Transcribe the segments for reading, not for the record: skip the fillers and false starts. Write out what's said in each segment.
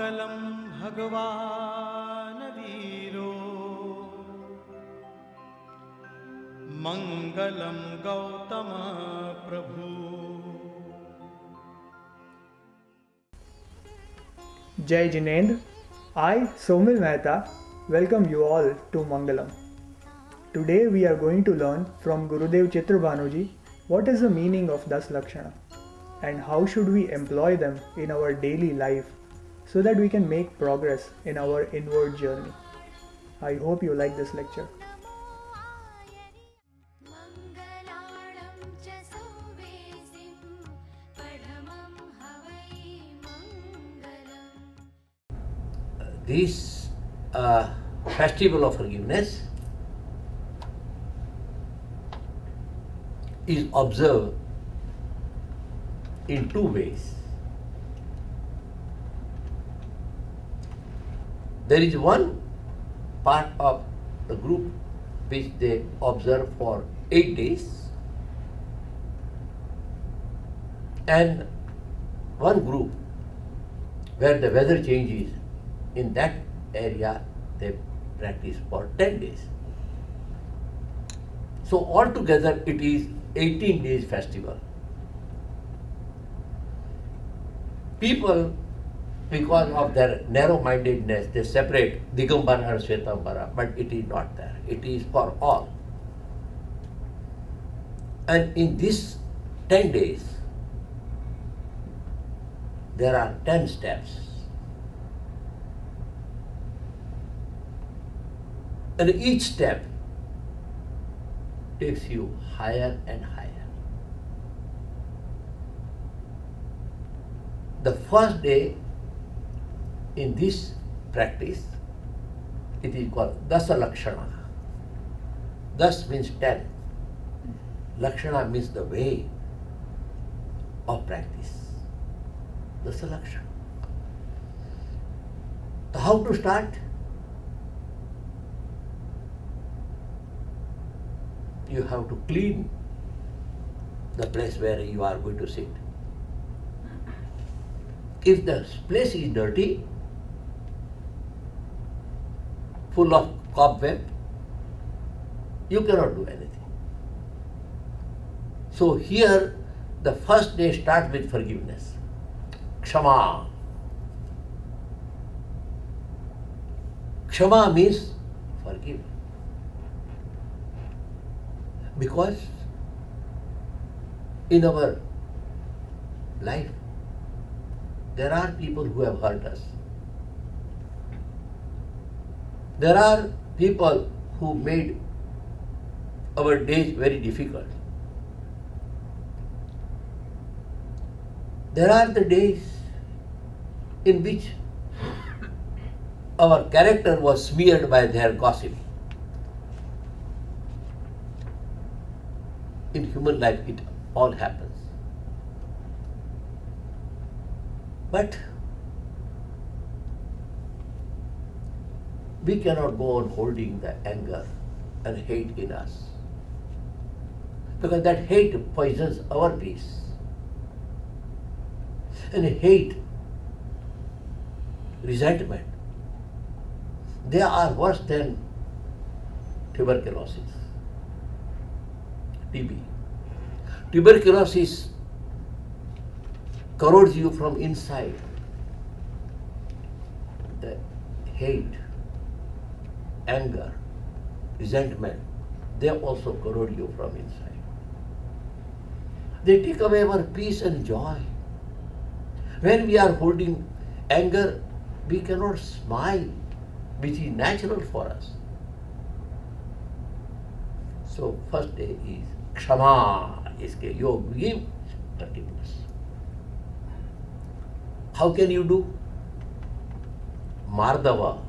मङ्गलं भगवान् वीरो मङ्गलं गौतम प्रभु। Jai Jinendra, I, Somil Mehta, welcome you all to Mangalam. Today we are going to learn from Gurudev Chitrabhanuji what is the meaning of Daslaxna and how should we employ them in our daily life so that we can make progress in our inward journey. I hope you like this lecture. This festival of forgiveness is observed in two ways. There is one part of the group which they observe for 8 days, and one group where the weather changes. In that area, they practice for 10 days. So altogether, it is 18 days festival. People, because of their narrow-mindedness, they separate Digambara and Svetambara, but it is not there. It is for all. And in these 10 days, there are 10 steps. And each step takes you higher and higher. The first day in this practice, it is called Daslaxna. Das means 10. Lakshana means the way of practice. Daslaxna. How to start? You have to clean the place where you are going to sit. If the place is dirty, full of cobweb, you cannot do anything. So here, the first day starts with forgiveness. Kshama. Kshama means forgive. Because in our life, there are people who have hurt us. There are people who made our days very difficult. There are the days in which our character was smeared by their gossip. In human life, it all happens. But we cannot go on holding the anger and hate in us, because that hate poisons our peace. And hate, resentment, they are worse than tuberculosis. TB. Tuberculosis corrodes you from inside. The hate, anger, resentment, they also corrode you from inside. They take away our peace and joy. When we are holding anger, we cannot smile, which is natural for us. So first day is Kshama, iske yog, give forgiveness. How can you do? Mardava.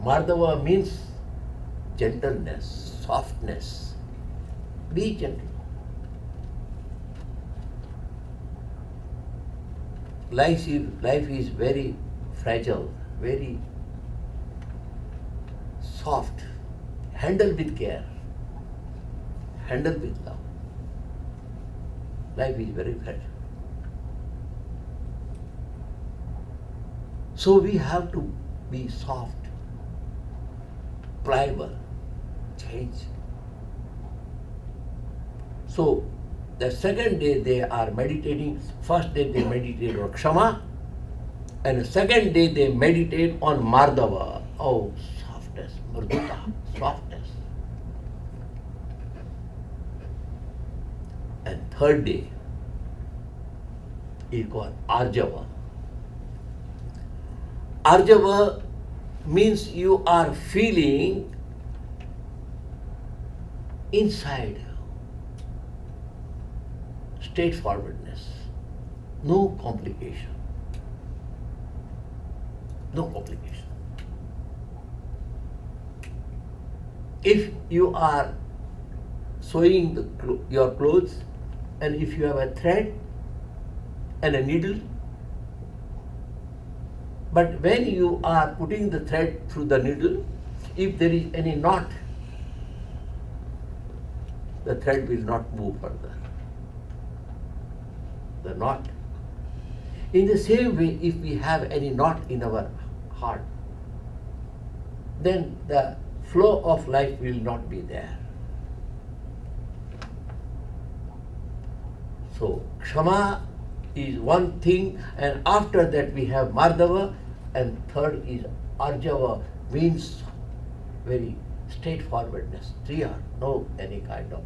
Mardava means gentleness, softness. Be gentle. Life is very fragile, very soft. Handle with care. Handle with love. Life is very fragile. So we have to be soft, pliable, change. So the second day they are meditating, first day they meditate on Kshama, and the second day they meditate on Mardava. Oh, softness, Murduta, softness. And third day is called Arjava. Arjava means you are feeling inside straightforwardness, no complication. No complication. If you are sewing your clothes, and if you have a thread and a needle, but when you are putting the thread through the needle, if there is any knot, the thread will not move further. The knot. In the same way, if we have any knot in our heart, then the flow of life will not be there. So, Kshama is one thing, and after that we have Mardava, and third is Arjava, means very straightforwardness, clear, no any kind of,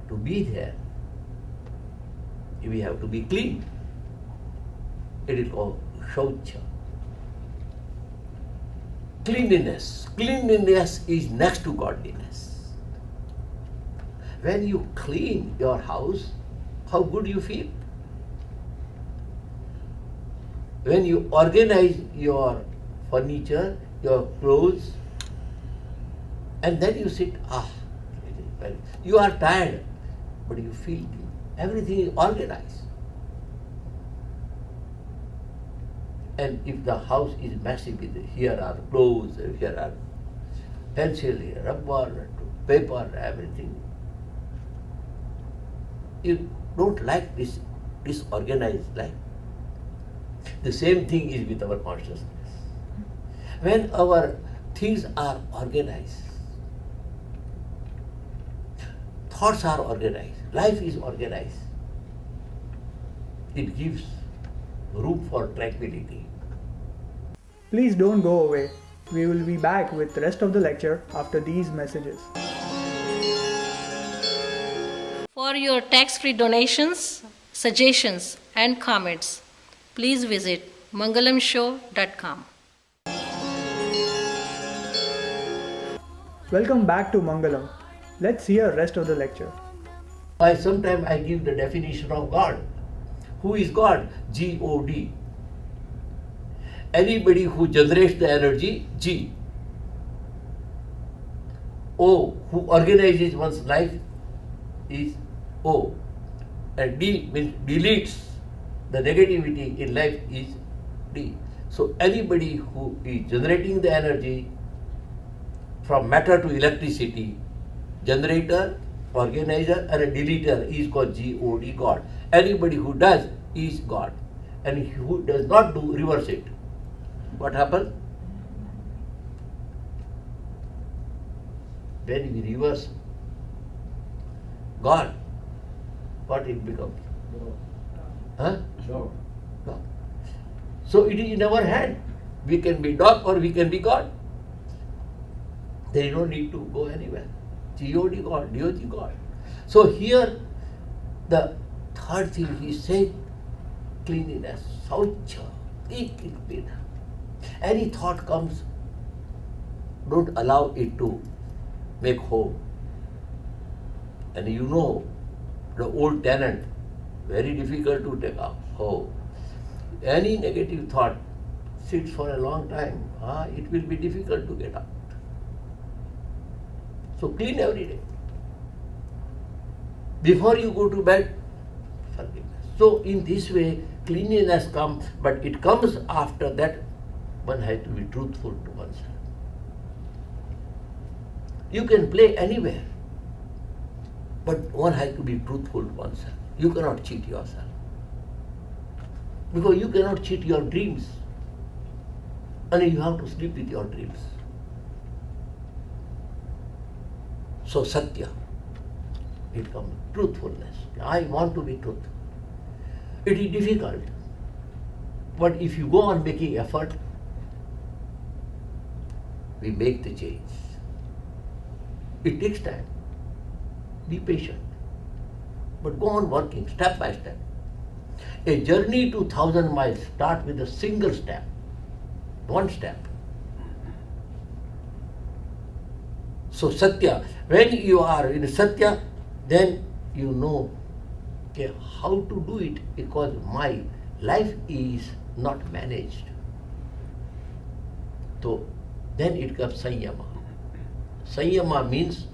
to be there, we have to be clean. It is called Shaucha. Cleanliness. Cleanliness is next to godliness. When you clean your house, how good you feel? When you organize your furniture, your clothes, and then you sit, you are tired, but you feel everything is organized. And if the house is messy, here are clothes, here are pencil, here rubber, paper, everything. You don't like this disorganized life. The same thing is with our consciousness. When our things are organized, thoughts are organized, life is organized, it gives room for tranquility. Please don't go away. We will be back with the rest of the lecture after these messages. For your tax-free donations, suggestions and comments, please visit mangalamshow.com. Welcome back to Mangalam. Let's hear rest of the lecture. Sometimes I give the definition of God. Who is God? G-O-D. Anybody who generates the energy, G. O, who organizes one's life, is O. And D means deletes the negativity in life, is D. So anybody who is generating the energy from matter to electricity, generator, organizer and a deleter is called G-O-D, God. Anybody who does is God. And who does not do, reverse it. What happens? When we reverse God, what it becomes? Huh? Sure. No. So it is in our hand. We can be dog or we can be God. There is no need to go anywhere. G-O-D God, D-O-G God. So here the third thing he said, cleanliness, saucha, keep it clean. Any thought comes, don't allow it to make home. And you know, the old tenant, very difficult to take out. Oh, any negative thought sits for a long time. It will be difficult to get out. So clean every day. Before you go to bed, forgiveness. So in this way, cleanliness comes, but it comes after that one has to be truthful to oneself. You can play anywhere, but one has to be truthful to oneself. You cannot cheat yourself. Because you cannot cheat your dreams. And you have to sleep with your dreams. So Satya, it comes truthfulness. I want to be truth. It is difficult. But if you go on making effort, we make the change. It takes time. Be patient. But go on working step by step. A journey to 1,000 miles starts with a single step. One step. So Satya, when you are in Satya, then you know how to do it, because my life is not managed. So then it comes Sanyama. Sanyama means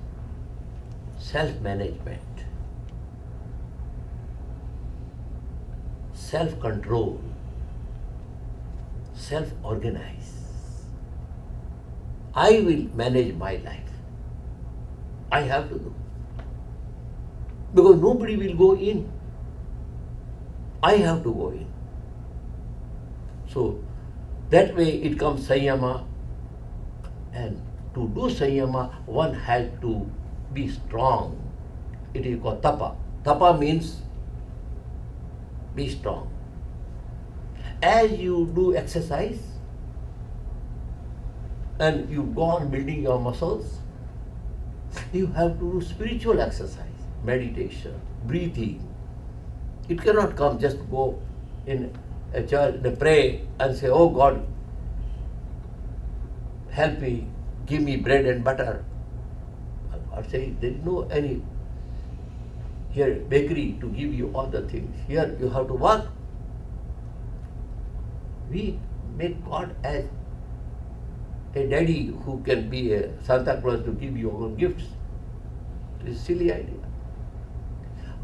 self-management, self-control, self-organize. I will manage my life. I have to do. Because nobody will go in. I have to go in. So that way it comes Sanyama, and to do Sanyama one has to be strong. It is called Tapa. Tapa means be strong. As you do exercise and you go on building your muscles, you have to do spiritual exercise, meditation, breathing. It cannot come just go in a church, pray and say, oh God, help me, give me bread and butter. Or say, there is no any here bakery to give you all the things. Here you have to work. We make God as a daddy who can be a Santa Claus to give you all gifts. It is a silly idea.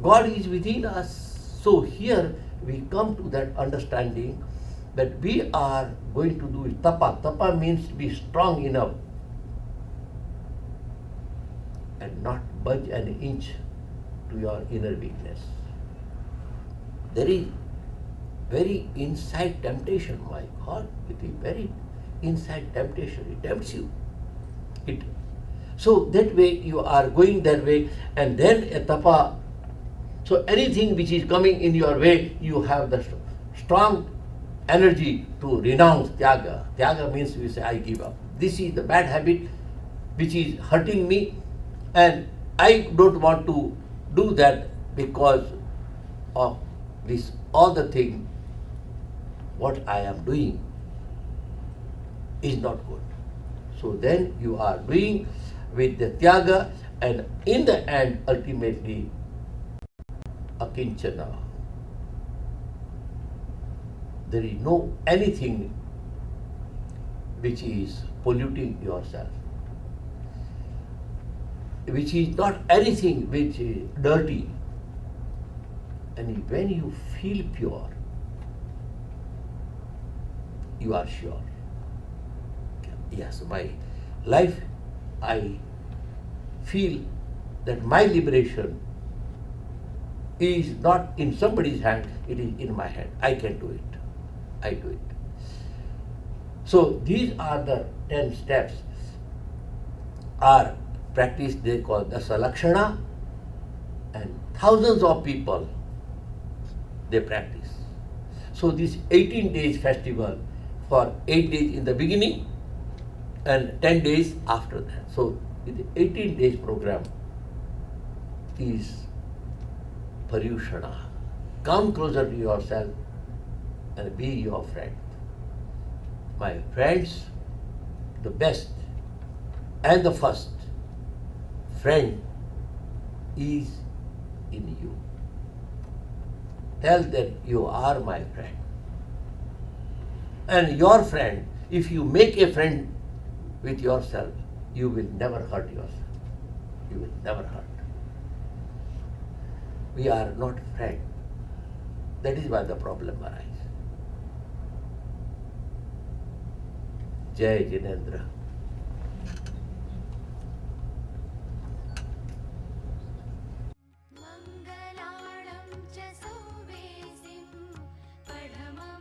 God is within us. So here we come to that understanding that we are going to do it. Tapa. Tapa means be strong enough and not budge an inch to your inner weakness. There is very inside temptation, my God, it is very inside temptation. It tempts you. So that way you are going that way, and then a tapa. So anything which is coming in your way, you have the strong energy to renounce tyaga. Tyaga means we say, I give up. This is the bad habit which is hurting me, and I don't want to do that because of this, all the thing what I am doing is not good. So then you are doing with the tyaga, and in the end, ultimately, akinchana. There is no anything which is polluting yourself, which is not anything which is dirty. And when you feel pure, you are sure. Yes, my life, I feel that my liberation is not in somebody's hand, it is in my hand. I can do it. I do it. So these are the 10 steps are practiced, they call Daslaxna, and thousands of people they practice. So this 18 days festival for 8 days in the beginning and 10 days after that. So the 18 days program is Paryushana. Come closer to yourself and be your friend. My friends, the best and the first friend is in you. Tell that you are my friend. And your friend, if you make a friend with yourself, you will never hurt yourself. You will never hurt. We are not friends. That is why the problem arises. Jai Jinendra. मङ्गलाळं च सौवेसिं पठमा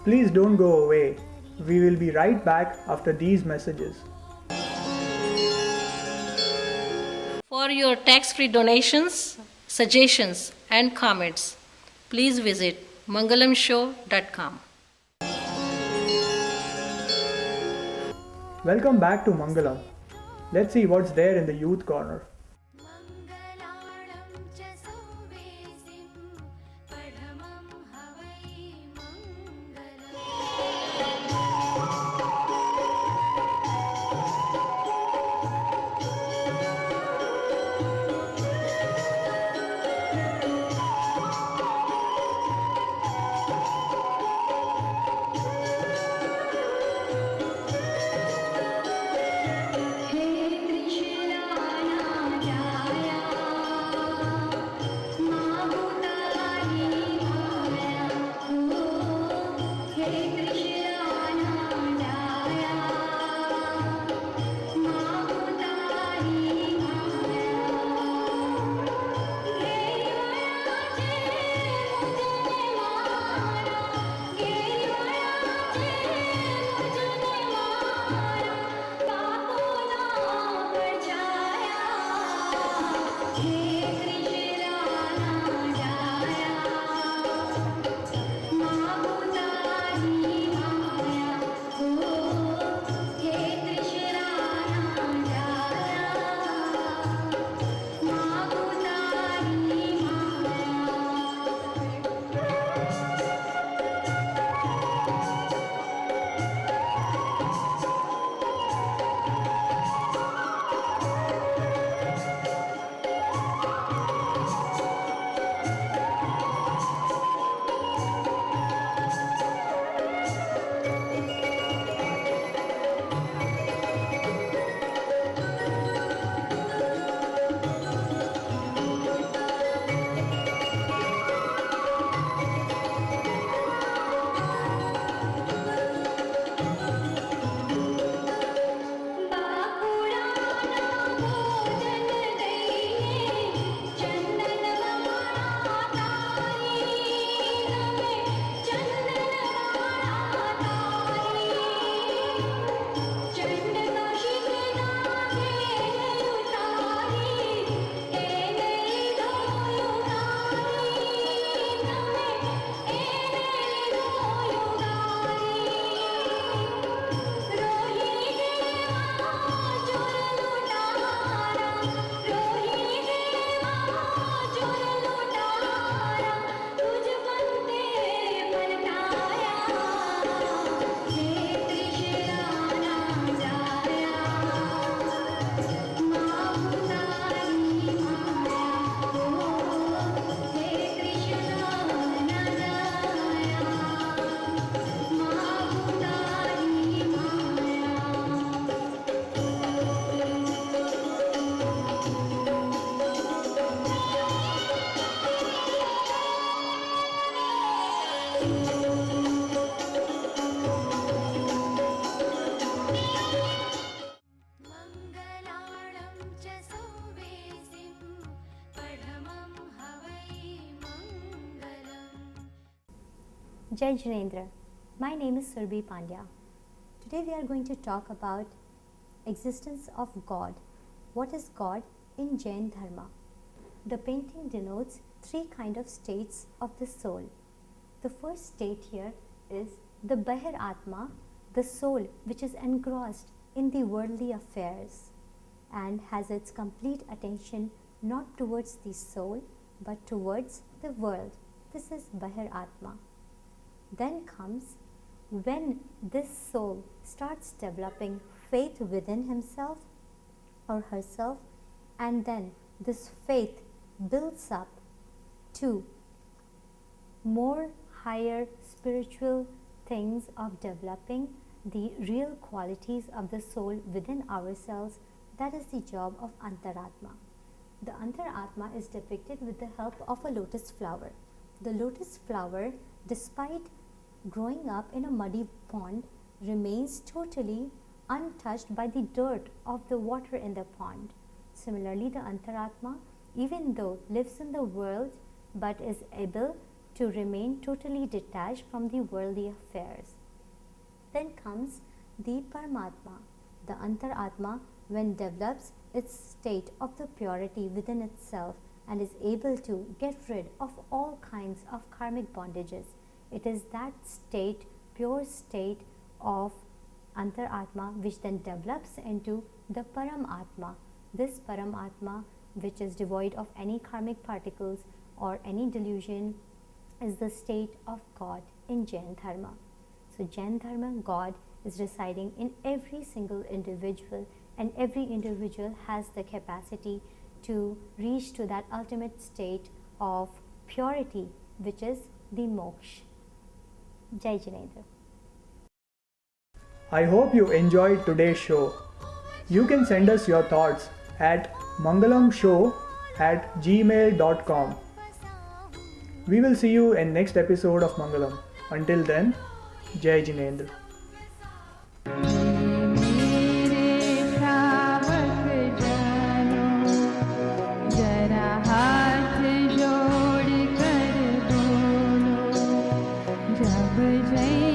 Please don't go away. We will be right back after these messages. For your tax-free donations, suggestions and comments, please visit mangalamshow.com. Welcome back to Mangalam. Let's see what's there in the youth corner. Jai Jinendra. My name is Surbhi Pandya. Today we are going to talk about existence of God. What is God in Jain Dharma? The painting denotes three kind of states of the soul. The first state here is the Bahir Atma, the soul which is engrossed in the worldly affairs and has its complete attention not towards the soul but towards the world. This is Bahir Atma. Then comes when this soul starts developing faith within himself or herself, and then this faith builds up to more higher spiritual things of developing the real qualities of the soul within ourselves. That is the job of Antaratma. The Antaratma is depicted with the help of a lotus flower. The lotus flower, despite growing up in a muddy pond, remains totally untouched by the dirt of the water in the pond. Similarly, the Antaratma, even though lives in the world but is able to remain totally detached from the worldly affairs. Then comes the Paramatma, the Antaratma, when develops its state of the purity within itself and is able to get rid of all kinds of karmic bondages. It is that state, pure state of Antaratma, which then develops into the Paramatma. This Paramatma, which is devoid of any karmic particles or any delusion, is the state of God in Jain Dharma. So Jain Dharma, God is residing in every single individual, and every individual has the capacity to reach to that ultimate state of purity, which is the moksha. Jai Jinendra. I hope you enjoyed today's show. You can send us your thoughts at mangalamshow@gmail.com. We will see you in next episode of Mangalam. Until then, Jai Jinendra. जब जय